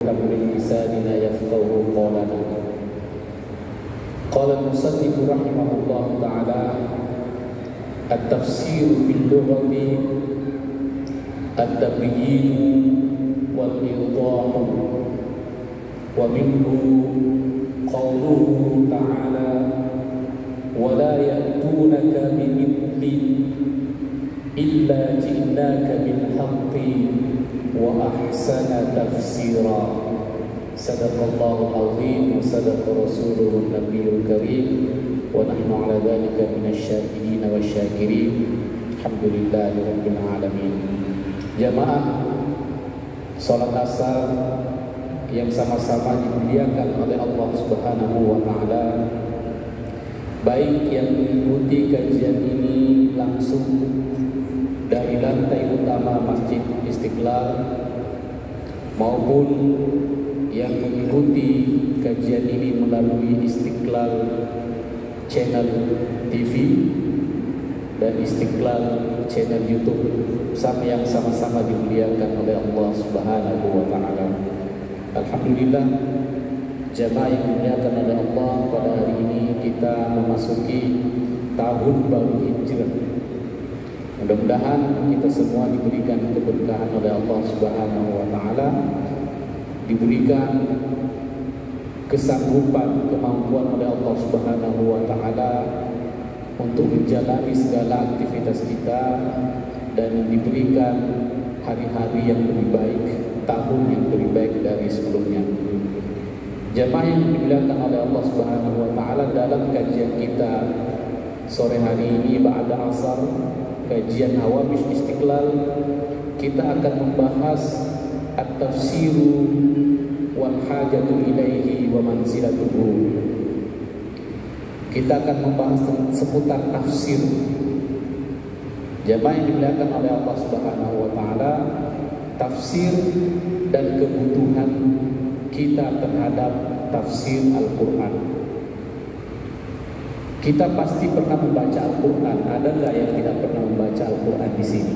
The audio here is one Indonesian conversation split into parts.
من لساننا يفقهوا قولنا. قال المصنف رحمه الله تعالى: التفسير في اللغة التبيين والإيضاح، ومنه قوله تعالى: ولا يأتونك بمثل إلا جئناك بالحق وأحسن تفسيرا. صدق الله العظيم وصدق رسوله النبي الكريم ونحن على ذلك من الشاهدين والشاكرين. الحمد لله رب العالمين. Jamaah salat asar yang sama-sama dimuliakan oleh Allah Subhanahu wa taala, baik yang mengikuti kajian ini langsung dari lantai utama Masjid Istiqlal maupun yang mengikuti kajian ini melalui Istiqlal Channel TV dan Istiqlal Channel YouTube, yang sama-sama dimuliakan oleh Allah Subhanahu wa taala. Alhamdulillah, jamaah yang dimuliakan oleh Allah, pada hari ini kita memasuki tahun baru Hijrah. Mudah-mudahan kita semua diberikan keberkahan oleh Allah Subhanahu wa taala, diberikan kesanggupan, kemampuan oleh Allah Subhanahu wa taala untuk menjalani segala aktivitas kita, dan diberikan hari-hari yang lebih baik, tahun yang lebih baik dari sebelumnya. Jamaah yang dimuliakan oleh Allah Subhanahu wa taala, dalam kajian kita sore hari ini ba'da asar, kajian Hawamish Istiqlal, kita akan membahas at-tafsiru wal hajatu ilaihi wa manzilatuhu. Kita akan membahas seputar tafsir. Jamaah yang dimuliakan oleh Allah Subhanahu wa taala, tafsir dan kebutuhan kita terhadap tafsir Al-Qur'an. Kita pasti pernah membaca Al-Quran. Ada nggak yang tidak pernah membaca Al-Quran di sini?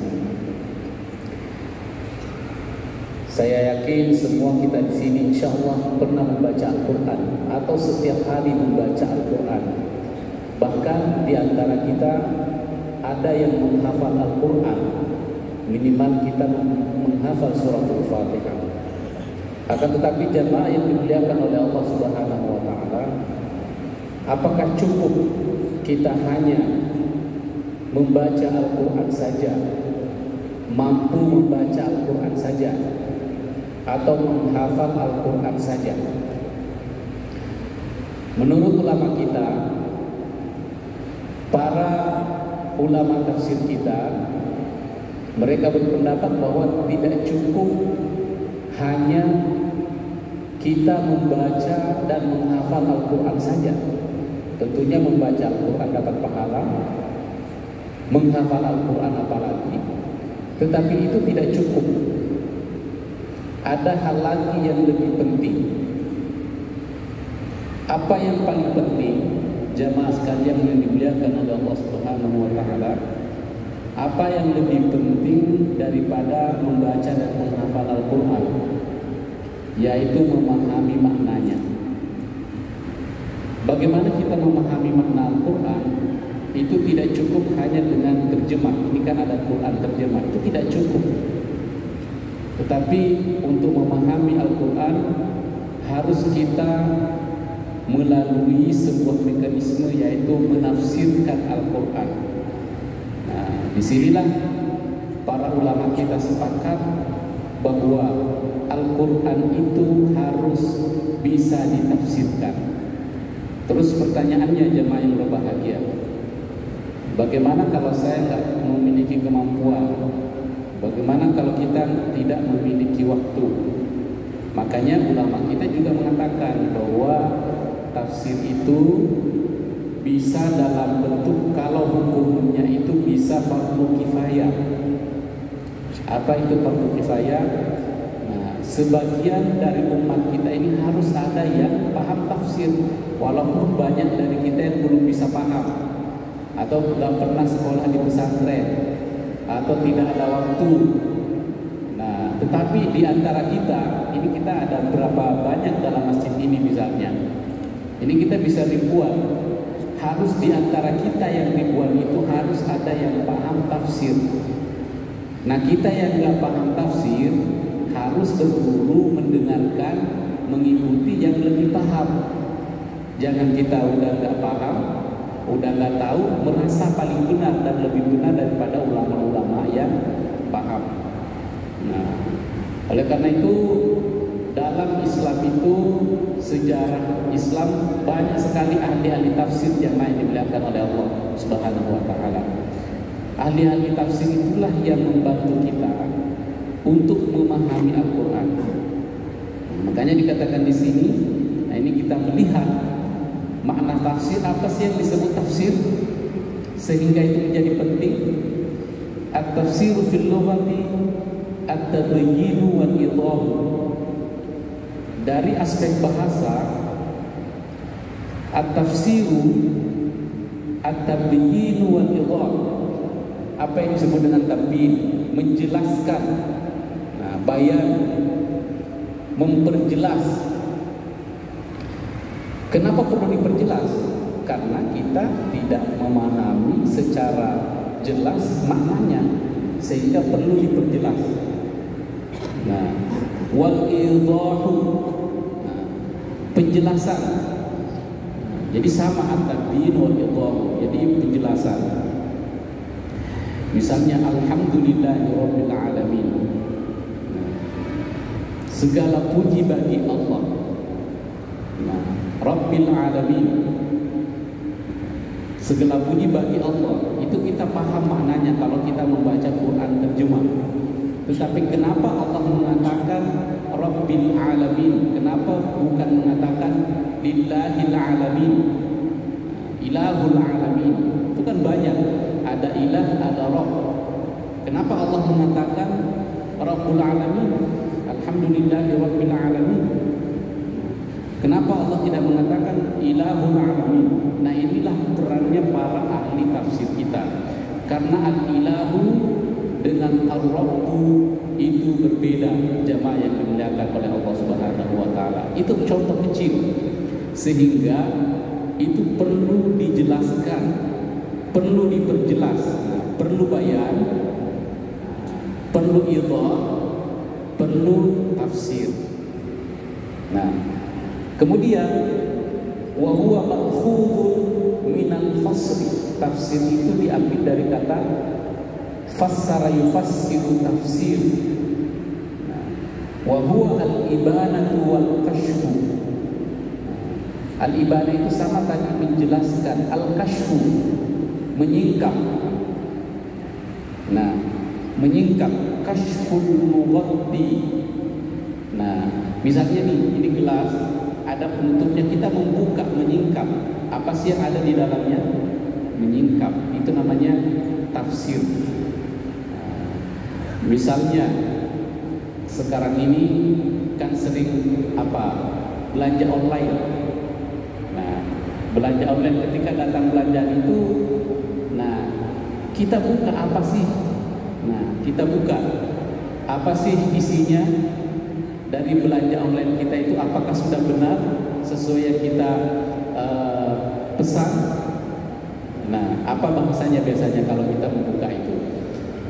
Saya yakin semua kita di sini insya Allah pernah membaca Al-Quran atau setiap hari membaca Al-Quran. Bahkan di antara kita ada yang menghafal Al-Quran, minimal kita menghafal surah Al-Fatihah. Akan tetapi jamaah yang dimuliakan oleh Allah Subhanahu wa taala, apakah cukup kita hanya membaca Al-Quran saja, mampu membaca Al-Quran saja, atau menghafal Al-Quran saja? Menurut ulama kita, para ulama tafsir kita, mereka berpendapat bahwa tidak cukup hanya kita membaca dan menghafal Al-Quran saja. Tentunya membaca Al-Quran dapat pahala, menghafal Al-Quran apalagi, tetapi itu tidak cukup. Ada hal lagi yang lebih penting. Apa yang paling penting, jamaah sekalian yang dimuliakan oleh Allah Subhanahu wa taala? Apa yang lebih penting daripada membaca dan menghafal Al-Quran? Yaitu memahami maknanya. Bagaimana kita memahami makna Al-Quran? Itu tidak cukup hanya dengan terjemah. Ini kan ada Quran terjemah, itu tidak cukup. Tetapi untuk memahami Al-Quran harus kita melalui sebuah mekanisme, yaitu menafsirkan Al-Quran. Nah, disinilah para ulama kita sepakat bahwa Al-Quran itu harus bisa ditafsirkan. Terus pertanyaannya jemaah yang berbahagia, bagaimana kalau saya nggak memiliki kemampuan? Bagaimana kalau kita tidak memiliki waktu? Makanya ulama kita juga mengatakan bahwa tafsir itu bisa dalam bentuk, kalau hukumnya itu bisa fardu kifayah. Apa itu fardu kifayah? Nah, sebagian dari umat kita ini harus ada yang paham tafsir, walaupun banyak dari kita yang belum bisa paham, atau belum pernah sekolah di pesantren, atau tidak ada waktu. Nah, tetapi di antara kita, ini kita ada berapa banyak dalam masjid ini misalnya. Ini kita bisa ribuan. Harus di antara kita yang ribuan itu harus ada yang paham tafsir. Nah, kita yang nggak paham tafsir harus berguru, mendengarkan, mengikuti yang lebih paham. Jangan kita udah nggak paham, udah nggak tahu, merasa paling benar dan lebih benar daripada ulama-ulama yang paham. Nah, oleh karena itu dalam Islam itu, sejarah Islam banyak sekali ahli-ahli tafsir yang dimuliakan oleh Allah Subhanahu wa taala. Ahli-ahli tafsir itulah yang membantu kita untuk memahami Al-Qur'an. Makanya dikatakan di sini, nah ini kita melihat makna tafsir, apa sih yang disebut tafsir sehingga itu menjadi penting. At-tafsiru fil lughati at-tabayyin wal idah. Dari aspek bahasa, at-tafsiru at-tabayyin wal idah. Apa yang disebut dengan tabyin? Menjelaskan, nah, bayan, memperjelas. Kenapa perlu diperjelas? Karena kita tidak memahami secara jelas maknanya, sehingga perlu diperjelas. Nah, wal idahu, nah, penjelasan. Jadi sama at-tabyin wal idahu, jadi penjelasan. Misalnya alhamdulillahirabbil alamin. Nah, segala puji bagi Allah. Nah, Rabbil alamin. Segala puji bagi Allah. Itu kita paham maknanya kalau kita membaca Quran terjemah. Tetapi kenapa Allah mengatakan Rabbil alamin? Kenapa bukan mengatakan Lillahil alamin? Ilahul alamin. Itu kan banyak. Ada ilah, ada Rabb. Kenapa Allah mengatakan Rabbul alamin? Alhamdulillahi rabbil alamin. Kenapa Allah tidak mengatakan Ilahul alamin? Nah, inilah perannya para ahli tafsir kita. Karena al-ilahu dengan ar-rabbu itu berbeda, jamaah yang dimuliakan oleh Allah Subhanahu wa taala. Itu contoh kecil. Sehingga itu perlu dijelaskan, perlu diperjelas, perlu bayan, perlu idhah, perlu tafsir. Nah, kemudian wa huwa ma'khudun minal fasri. Tafsir itu diambil dari kata fassara yufassiru tafsir. Wa huwa al-ibanatu wal kashfu. Al-ibanah itu sama tadi menjelaskan, al-kashfu menyingkap. Nah, menyingkap, kashful mughaddi. Nah, misalnya nih, ini gelas ada penutupnya, kita membuka, menyingkap. Apa sih yang ada di dalamnya? Menyingkap. Itu namanya tafsir. Misalnya sekarang ini kan sering belanja online. Nah, belanja online, ketika datang belanjaan itu, nah, kita buka apa sih? Nah, kita buka apa sih isinya dari belanja online kita itu, apakah sudah benar sesuai yang kita pesan? Nah, apa bahasanya biasanya kalau kita membuka itu?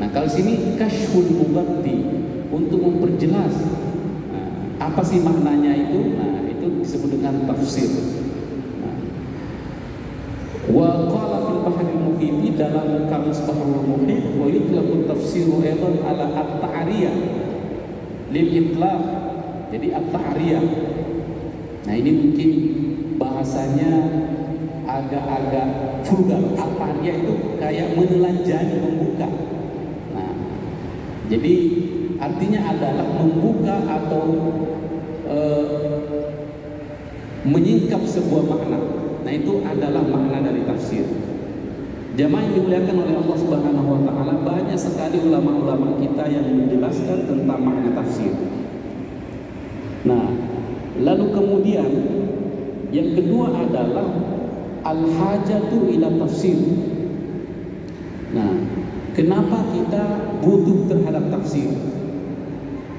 Nah, kalau sini kashful mughaddi, untuk memperjelas, nah, apa sih maknanya itu? Nah, itu disebut dengan tafsir. Nah, wa qala fil bahril muhit, dalam kamus bahrul muhit, wa yutlaqu tafsiru aidan ala at-ta'riyah lil itlaq. Jadi at-ta'riyah. Nah, ini mungkin bahasanya agak-agak vulgar. At-ta'riyah itu kayak menelanjangi, membuka. Nah, jadi artinya adalah membuka atau menyingkap sebuah makna. Nah, itu adalah makna dari tafsir. Jamaah yang dimuliakan oleh Allah Subhanahu wa taala, banyak sekali ulama-ulama kita yang menjelaskan tentang makna tafsir. Nah, lalu kemudian yang kedua adalah al-hajatu ila tafsir. Nah, kenapa kita butuh terhadap tafsir?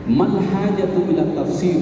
Man hajatu ila tafsir,